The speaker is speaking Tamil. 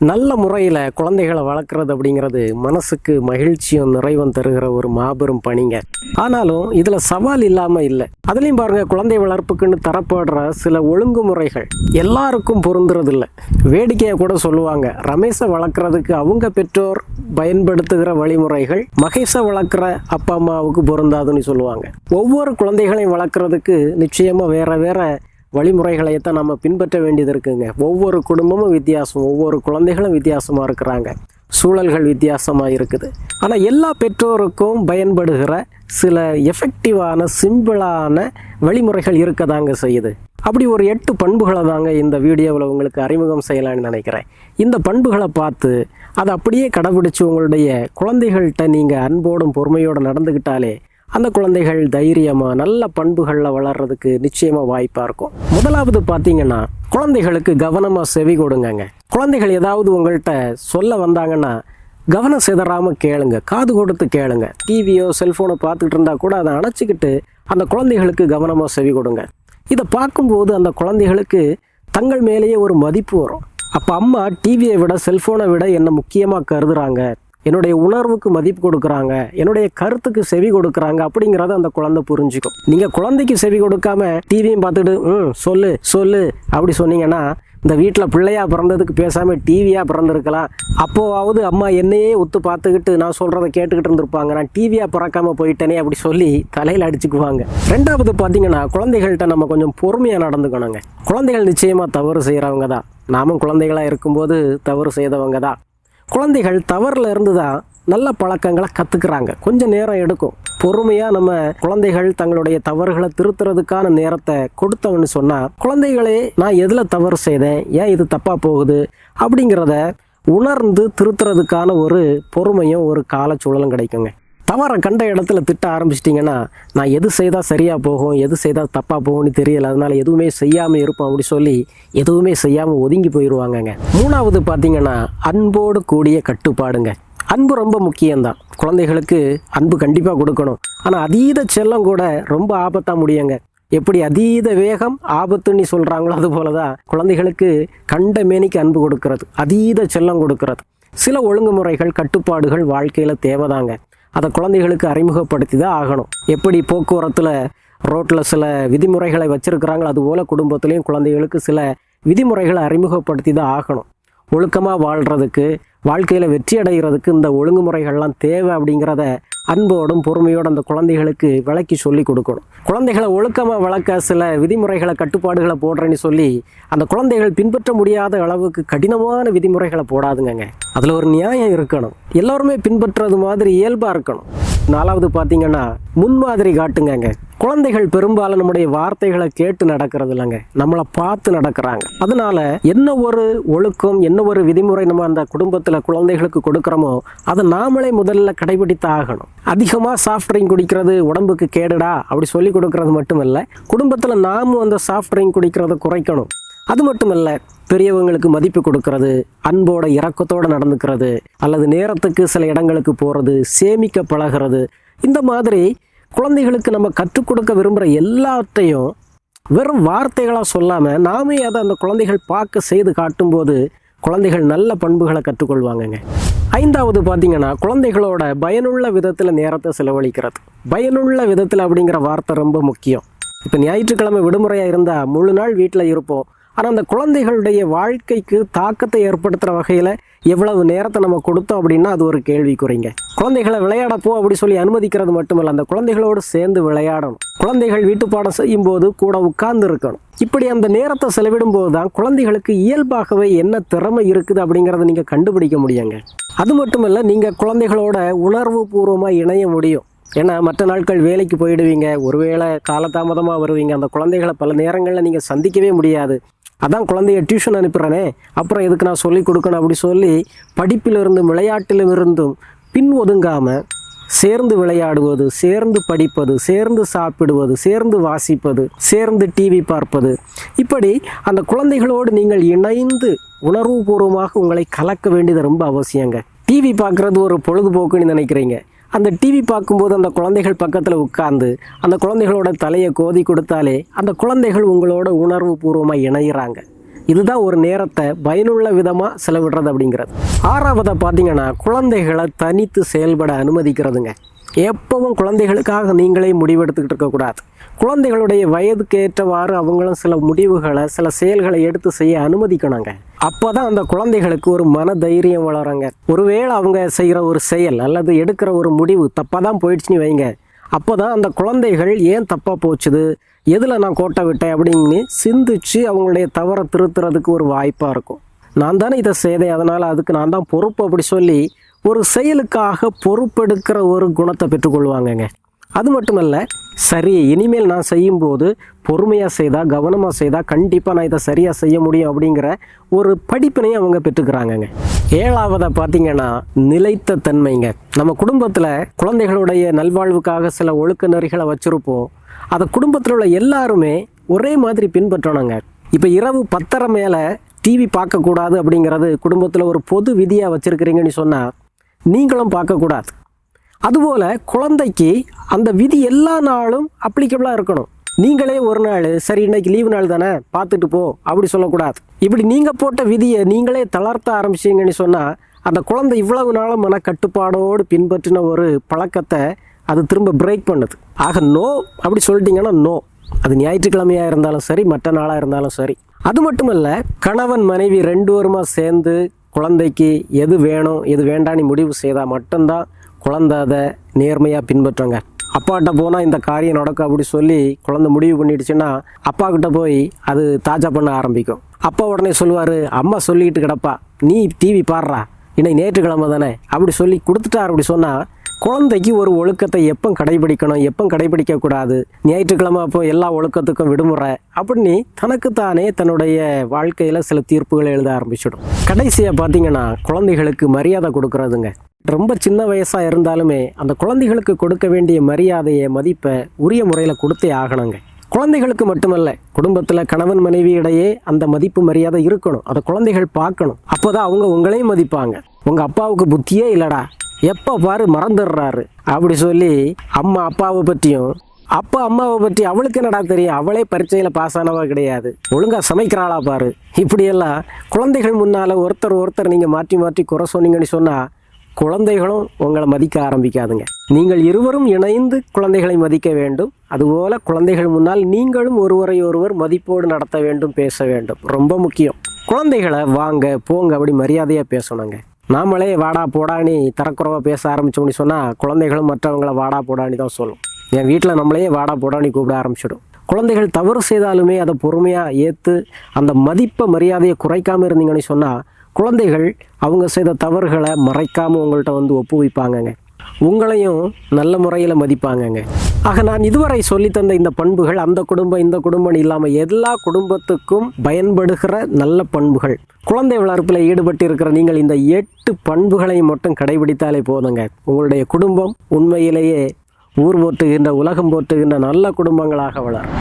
நல்ல முறையில் குழந்தைகளை வளர்க்குறது அப்படிங்கிறது மனசுக்கு மகிழ்ச்சியும் நிறைவும் தருகிற ஒரு மாபெரும் பணிங்க. ஆனாலும் இதில் சவால் இல்லாமல் இல்லை. அதுலேயும் பாருங்கள், குழந்தை வளர்ப்புக்குன்னு தரப்படுற சில ஒழுங்குமுறைகள் எல்லாருக்கும் பொருந்துறதில்லை. வேடிக்கையாக கூட சொல்லுவாங்க, ரமேஷை வளர்க்குறதுக்கு அவங்க பெற்றோர் பயன்படுத்துகிற வழிமுறைகள் மகேஷை வளர்க்குற அப்பா அம்மாவுக்கு பொருந்தாதுன்னு சொல்லுவாங்க. ஒவ்வொரு குழந்தைகளையும் வளர்க்குறதுக்கு நிச்சயமாக வேற வேற வழிமுறைகளைத்தான் நம்ம பின்பற்ற வேண்டியது இருக்குங்க. ஒவ்வொரு குடும்பமும் வித்தியாசம், ஒவ்வொரு குழந்தைகளும் வித்தியாசமாக இருக்கிறாங்க, சூழல்கள் வித்தியாசமாக இருக்குது. ஆனால் எல்லா பெற்றோருக்கும் பயன்படுகிற சில எஃபெக்டிவான சிம்பிளான வழிமுறைகள் இருக்கதாங்க செய்யுது. அப்படி ஒரு 8 பண்புகளை தாங்க இந்த வீடியோவில் உங்களுக்கு அறிமுகம் செய்யலான்னு நினைக்கிறேன். இந்த பண்புகளை பார்த்து அதை அப்படியே கடைபிடிச்சு உங்களுடைய குழந்தைகள்கிட்ட நீங்கள் அன்போடும் பொறுமையோடு நடந்துக்கிட்டாலே அந்த குழந்தைகள் தைரியமாக நல்ல பண்புகளில் வளர்கிறதுக்கு நிச்சயமாக வாய்ப்பாக இருக்கும். முதலாவது பார்த்தீங்கன்னா, குழந்தைகளுக்கு கவனமாக செவி கொடுங்கங்க. குழந்தைகள் ஏதாவது உங்கள்கிட்ட சொல்ல வந்தாங்கன்னா கவனம் சிதறாமல் கேளுங்க, காது கொடுத்து கேளுங்க. டிவியோ செல்ஃபோனோ பார்த்துக்கிட்டு இருந்தால் கூட அதை அணைச்சிக்கிட்டு அந்த குழந்தைகளுக்கு கவனமாக செவி கொடுங்க. இதை பார்க்கும்போது அந்த குழந்தைகளுக்கு தங்கள் மேலேயே ஒரு மதிப்பு வரும். அப்போ அம்மா டிவியை விட செல்ஃபோனை விட என்னை முக்கியமாக கருதுகிறாங்க, என்னுடைய உணர்வுக்கு மதிப்பு கொடுக்குறாங்க, என்னுடைய கருத்துக்கு செவி கொடுக்குறாங்க அப்படிங்கிறத அந்த குழந்தை புரிஞ்சுக்கும். நீங்கள் குழந்தைக்கு செவி கொடுக்காம டிவியும் பார்த்துட்டு சொல்லு சொல்லு அப்படி சொன்னீங்கன்னா, இந்த வீட்டில் பிள்ளையா பிறந்ததுக்கு பேசாமல் டிவியாக பிறந்திருக்கலாம். அப்போவாவது அம்மா என்னையே ஒத்து பார்த்துக்கிட்டு நான் சொல்கிறத கேட்டுக்கிட்டு இருந்திருப்பாங்க, நான் டிவியாக பிறக்காமல் போயிட்டேனே அப்படி சொல்லி தலையில் அடிச்சுக்குவாங்க. ரெண்டாவது பார்த்தீங்கன்னா, குழந்தைகள்கிட்ட நம்ம கொஞ்சம் பொறுமையாக நடந்துக்கணுங்க. குழந்தைகள் நிச்சயமாக தவறு செய்கிறவங்க தான், நாமும் குழந்தைகளாக இருக்கும்போது தவறு செய்தவங்க தான். குழந்தைகள் தவறில் இருந்து தான் நல்ல பழக்கங்களை கற்றுக்குறாங்க. கொஞ்சம் நேரம் எடுக்கும். பொறுமையாக நம்ம குழந்தைகள் தங்களுடைய தவறுகளை திருத்துறதுக்கான நேரத்தை கொடுத்தவன்னு சொன்னால், குழந்தைகளே நான் எதில் தவறு செய்தேன், ஏன் இது தப்பாக போகுது அப்படிங்கிறத உணர்ந்து திருத்துறதுக்கான ஒரு பொறுமையும் ஒரு காலச்சூழலும் கிடைக்குங்க. தவறை கண்ட இடத்துல திட்ட ஆரம்பிச்சிட்டிங்கன்னா, நான் எது செய்தால் சரியாக போகும், எது செய்தால் தப்பாக போகும்னு தெரியல, அதனால் எதுவுமே செய்யாமல் இருப்போம் அப்படி சொல்லி எதுவுமே செய்யாமல் ஒதுங்கி போயிடுவாங்கங்க. மூணாவது பார்த்தீங்கன்னா, அன்போடு கூடிய கட்டுப்பாடுங்க. அன்பு ரொம்ப முக்கியம்தான். குழந்தைகளுக்கு அன்பு கண்டிப்பாக கொடுக்கணும். ஆனால் அதீத செல்லம் கூட ரொம்ப ஆபத்தாக முடியுங்க. எப்படி அதீத வேகம் ஆபத்துன்னு சொல்கிறாங்களோ அதுபோல தான் குழந்தைகளுக்கு கண்ட மேனிக்கு அன்பு கொடுக்கறது, அதீத செல்லம் கொடுக்கறது. சில ஒழுங்குமுறைகள் கட்டுப்பாடுகள் வாழ்க்கையில் தேவைதாங்க. அதை குழந்தைகளுக்கு அறிமுகப்படுத்தி தான் ஆகணும். எப்படி போக்குவரத்தில் ரோட்டில் சில விதிமுறைகளை வச்சுருக்கிறாங்களோ அதுபோல் குடும்பத்துலேயும் குழந்தைகளுக்கு சில விதிமுறைகளை அறிமுகப்படுத்தி தான் ஆகணும். ஒழுக்கமாக வாழ்கிறதுக்கு, வாழ்க்கையில் வெற்றி அடைகிறதுக்கு இந்த ஒழுங்குமுறைகள்லாம் தேவை அப்படிங்கிறத அன்போடும் பொறுமையோடு அந்த குழந்தைகளுக்கு விளக்கி சொல்லி கொடுக்கணும். குழந்தைகளை ஒழுக்கமாக வளர்க்க சில விதிமுறைகளை கட்டுப்பாடுகளை போடுறேன்னு சொல்லி அந்த குழந்தைகள் பின்பற்ற முடியாத அளவுக்கு கடினமான விதிமுறைகளை போடாதுங்க. அதில் ஒரு நியாயம் இருக்கணும், எல்லோருமே பின்பற்றுறது மாதிரி இயல்பாக இருக்கணும். நாலாவது பார்த்தீங்கன்னா, முன்மாதிரி காட்டுங்க. குழந்தைகள் பெரும்பாலும் நம்முடைய வார்த்தைகளை கேட்டு நடக்கிறது இல்லைங்க, நம்மளை பார்த்து நடக்கிறாங்க. அதனால என்ன ஒரு ஒழுக்கம், என்ன ஒரு விதிமுறை நம்ம அந்த குடும்பத்தில் குழந்தைகளுக்கு கொடுக்குறோமோ அதை நாமளே முதல்ல கடைபிடித்து ஆகணும். அதிகமாக சாஃப்ட் ட்ரிங்க் குடிக்கிறது உடம்புக்கு கேடுடா அப்படி சொல்லி கொடுக்கறது மட்டும் இல்லை, குடும்பத்தில் நாமும் அந்த சாஃப்ட் ட்ரிங்க் குடிக்கிறத குறைக்கணும். அது மட்டும் இல்லை, பெரியவங்களுக்கு மதிப்பு கொடுக்கறது, அன்போட இரக்கத்தோடு நடந்துக்கிறது, அல்லது நேரத்துக்கு சில இடங்களுக்கு போகிறது, சேமிக்க பழகிறது, இந்த மாதிரி குழந்தைகளுக்கு நம்ம கற்றுக் கொடுக்க விரும்புகிற எல்லாத்தையும் வெறும் வார்த்தைகளாக சொல்லாமல் நாமே அதை அந்த குழந்தைகள் பார்க்க செய்து காட்டும்போது குழந்தைகள் நல்ல பண்புகளை கற்றுக்கொள்வாங்கங்க. ஐந்தாவது பார்த்தீங்கன்னா, குழந்தைகளோட பயனுள்ள விதத்தில் நேரத்தை செலவழிக்கிறது. பயனுள்ள விதத்தில் அப்படிங்கிற வார்த்தை ரொம்ப முக்கியம். இப்போ ஞாயிற்றுக்கிழமை விடுமுறையாக இருந்தால் முழு நாள் வீட்டில் இருப்போம். ஆனால் அந்த குழந்தைகளுடைய வாழ்க்கைக்கு தாக்கத்தை ஏற்படுத்துகிற வகையில் எவ்வளவு நேரத்தை நம்ம கொடுத்தோம் அப்படின்னா அது ஒரு கேள்விக்குறிங்க. குழந்தைகளை விளையாடப்போ அப்படி சொல்லி அனுமதிக்கிறது மட்டுமல்ல, அந்த குழந்தைகளோடு சேர்ந்து விளையாடணும். குழந்தைகள் வீட்டு பாடம் செய்யும் போது கூட உட்கார்ந்து இருக்கணும். இப்படி அந்த நேரத்தை செலவிடும் போது தான் குழந்தைகளுக்கு இயல்பாகவே என்ன திறமை இருக்குது அப்படிங்கிறத நீங்கள் கண்டுபிடிக்க முடியுங்க. அது மட்டும் இல்லை, நீங்கள் குழந்தைகளோட உணர்வு பூர்வமாக இணைய முடியும். ஏன்னா மற்ற நாட்கள் வேலைக்கு போயிடுவீங்க, ஒருவேளை காலதாமதமாக வருவீங்க, அந்த குழந்தைகளை பல நேரங்களில் நீங்கள் சந்திக்கவே முடியாது. அதான் குழந்தைய டியூஷன் அனுப்புகிறேனே, அப்புறம் எதுக்கு நான் சொல்லிக் கொடுக்கணும் அப்படி சொல்லி படிப்பிலிருந்தும் விளையாட்டிலும் இருந்தும் பின் ஒதுங்காமல் சேர்ந்து விளையாடுவது, சேர்ந்து படிப்பது, சேர்ந்து சாப்பிடுவது, சேர்ந்து வாசிப்பது, சேர்ந்து டிவி பார்ப்பது, இப்படி அந்த குழந்தைகளோடு நீங்கள் இணைந்து உணர்வுபூர்வமாக உங்களை கலக்க வேண்டியது ரொம்ப அவசியங்க. டிவி பார்க்குறது ஒரு பொழுதுபோக்குன்னு நினைக்கிறீங்க, அந்த டிவி பார்க்கும்போது அந்த குழந்தைகள் பக்கத்தில் உட்கார்ந்து அந்த குழந்தைகளோட தலையை கோதி கொடுத்தாலே அந்த குழந்தைகள் உங்களோட உணர்வு பூர்வமாக இணைகிறாங்க. இதுதான் ஒரு நேரத்தை பயனுள்ள விதமாக செலவிடுறது அப்படிங்கிறது. ஆறாவதை பார்த்தீங்கன்னா குழந்தைகளை தனித்து செயல்பட அனுமதிக்கிறதுங்க. எப்பவும் குழந்தைகளுக்காக நீங்களே முடிவெடுத்துக்கிட்டு இருக்கக்கூடாது. குழந்தைகளுடைய வயதுக்கு ஏற்றவாறு அவங்களும் சில முடிவுகளை சில செயல்களை எடுத்து செய்ய அனுமதிக்கணுங்க. அப்போ தான் அந்த குழந்தைகளுக்கு ஒரு மன தைரியம் வளருங்க. ஒருவேளை அவங்க செய்கிற ஒரு செயல் அல்லது எடுக்கிற ஒரு முடிவு தப்பாக தான் போயிடுச்சுன்னு வைங்க, அப்போ தான் அந்த குழந்தைகள் ஏன் தப்பாக போச்சுது, எதில் நான் கோட்டை விட்டேன் அப்படின்னு சிந்திச்சு அவங்களுடைய தவறை திருத்துறதுக்கு ஒரு வாய்ப்பாக இருக்கும். நான் தானே இதை செய்தேன், அதனால் அதுக்கு நான் தான் பொறுப்பு அப்படி சொல்லி ஒரு செயலுக்காக பொறுப்பெடுக்கிற ஒரு குணத்தை பெற்றுக்கொள்வாங்கங்க. அது மட்டுமல்ல, சரி இனிமேல் நான் செய்யும்போது பொறுமையாக செய்தால் கவனமாக செய்தால் கண்டிப்பாக நான் இதை சரியாக செய்ய முடியும் அப்படிங்கிற ஒரு படிப்பினையும் அவங்க பெற்றுக்கிறாங்கங்க. ஏழாவதை பார்த்தீங்கன்னா நிலைத்த தன்மைங்க. நம்ம குடும்பத்தில் குழந்தைகளுடைய நல்வாழ்வுக்காக சில ஒழுக்க நெறிகளை வச்சுருப்போம். அதை குடும்பத்தில் உள்ள எல்லாருமே ஒரே மாதிரி பின்பற்றணுங்க. இப்போ இரவு 10:30 மேலே டிவி பார்க்கக்கூடாது அப்படிங்கிறது குடும்பத்தில் ஒரு பொது விதியாக வச்சுருக்கிறீங்கன்னு சொன்னால் நீங்களும் பார்க்கக்கூடாது. அதுபோல் குழந்தைக்கு அந்த விதி எல்லா நாளும் அப்ளிகபிளாக இருக்கணும். நீங்களே ஒரு நாள் சரி இன்னைக்கு லீவு நாள் தானே பார்த்துட்டு போ அப்படி சொல்லக்கூடாது. இப்படி நீங்கள் போட்ட விதியை நீங்களே தளர்த்த ஆரம்பிச்சிங்கன்னு சொன்னால் அந்த குழந்தை இவ்வளவு நாளும் மனக்கட்டுப்பாடோடு பின்பற்றின ஒரு பழக்கத்தை அது திரும்ப பிரேக் பண்ணுது. ஆக நோ அப்படி சொல்லிட்டீங்கன்னா நோ. அது ஞாயிற்றுக்கிழமையாக இருந்தாலும் சரி, மற்ற நாளாக இருந்தாலும் சரி. அது மட்டும் இல்லை, கணவன் மனைவி 2 பேருமா சேர்ந்து குழந்தைக்கு எது வேணும் எது வேண்டான்னு முடிவு செய்தால் மட்டும்தான் குழந்தை அதை நேர்மையாக பின்பற்றுங்க. அப்பாக்கிட்ட போனால் இந்த காரியம் நடக்கும் அப்படி சொல்லி குழந்தை முடிவு பண்ணிடுச்சுன்னா அப்பாக்கிட்ட போய் அது தாஜா பண்ண ஆரம்பிக்கும். அப்பா உடனே சொல்லுவார், அம்மா சொல்லிக்கிட்டு கிடப்பா, நீ டிவி பாடுறா, இன்னைக்கு ஞாயிற்றுக்கிழமை தானே அப்படி சொல்லி கொடுத்துட்டார். அப்படி சொன்னால் குழந்தைக்கு ஒரு ஒழுக்கத்தை எப்போ கடைபிடிக்கணும் எப்போ கடைபிடிக்கக்கூடாது, ஞாயிற்றுக்கிழமை அப்போ எல்லா ஒழுக்கத்துக்கும் விடுமுறை அப்படின்னு தனக்குத்தானே தன்னுடைய வாழ்க்கையில் சில தீர்ப்புகளை எழுத ஆரம்பிச்சிடும். கடைசியாக பார்த்தீங்கன்னா குழந்தைகளுக்கு மரியாதை கொடுக்கறதுங்க. ரொம்ப சின்ன வயசாக இருந்தாலுமே அந்த குழந்தைகளுக்கு கொடுக்க வேண்டிய மரியாதையை மதிப்பை உரிய முறையில் கொடுத்தே ஆகணுங்க. குழந்தைகளுக்கு மட்டுமல்ல, குடும்பத்தில் கணவன் மனைவி இடையே அந்த மதிப்பு மரியாதை இருக்கணும். அதை குழந்தைகள் பார்க்கணும். அப்போ தான் அவங்க உங்களையும் மதிப்பாங்க. உங்கள் அப்பாவுக்கு புத்தியே இல்லைடா, எப்போ பாரு மறந்துடுறாரு அப்படி சொல்லி அம்மா அப்பாவை பற்றியும் அப்பா அம்மாவை பற்றி அவளுக்கு என்னடா தெரியும், அவளே பரீட்சையில் பாஸ் ஆனவா கிடையாது, ஒழுங்காக சமைக்கிறாளா பாரு, இப்படியெல்லாம் குழந்தைகள் முன்னால் ஒருத்தர் நீங்கள் மாற்றி மாற்றி குறை சொன்னீங்கன்னு சொன்னால் குழந்தைகளும் உங்களை மதிக்க ஆரம்பிக்காதுங்க. நீங்கள் இருவரும் இணைந்து குழந்தைகளை மதிக்க வேண்டும். அதுபோல் குழந்தைகள் முன்னால் நீங்களும் ஒருவரை ஒருவர் மதிப்போடு நடத்த வேண்டும், பேச வேண்டும். ரொம்ப முக்கியம். குழந்தைகளை வாங்க போங்க அப்படி மரியாதையாக பேசணுங்க. நாமளே வாடா போடானி தரக்குறவாக பேச ஆரம்பித்தோம்னு சொன்னால் குழந்தைகளும் மற்றவங்களை வாடா போடானி தான் சொல்லும். என் வீட்டில் நம்மளையே வாடா போடானி கூப்பிட ஆரம்பிச்சிடும். குழந்தைகள் தவறு செய்தாலுமே அதை பொறுமையாக ஏற்று அந்த மதிப்பை மரியாதையை குறைக்காமல் இருந்தீங்கன்னு சொன்னால் குழந்தைகள் அவங்க செய்த தவறுகளை மறைக்காமல் உங்கள்கிட்ட வந்து ஒப்புவிப்பாங்கங்க. உங்களையும் நல்ல முறையில் மதிப்பாங்கங்க. ஆக நான் இதுவரை சொல்லித்தந்த இந்த பண்புகள் அந்த குடும்பம் இந்த குடும்பம் இல்லாமல் எல்லா குடும்பத்துக்கும் பயன்படுகிற நல்ல பண்புகள். குழந்தை வளர்ப்பில் ஈடுபட்டு இருக்கிற நீங்கள் இந்த 8 பண்புகளை மட்டும் கடைபிடித்தாலே போதுங்க. உங்களுடைய குடும்பம் உண்மையிலேயே ஊர் போற்றுகின்ற உலகம் போற்றுகின்ற நல்ல குடும்பங்களாக வளரும்.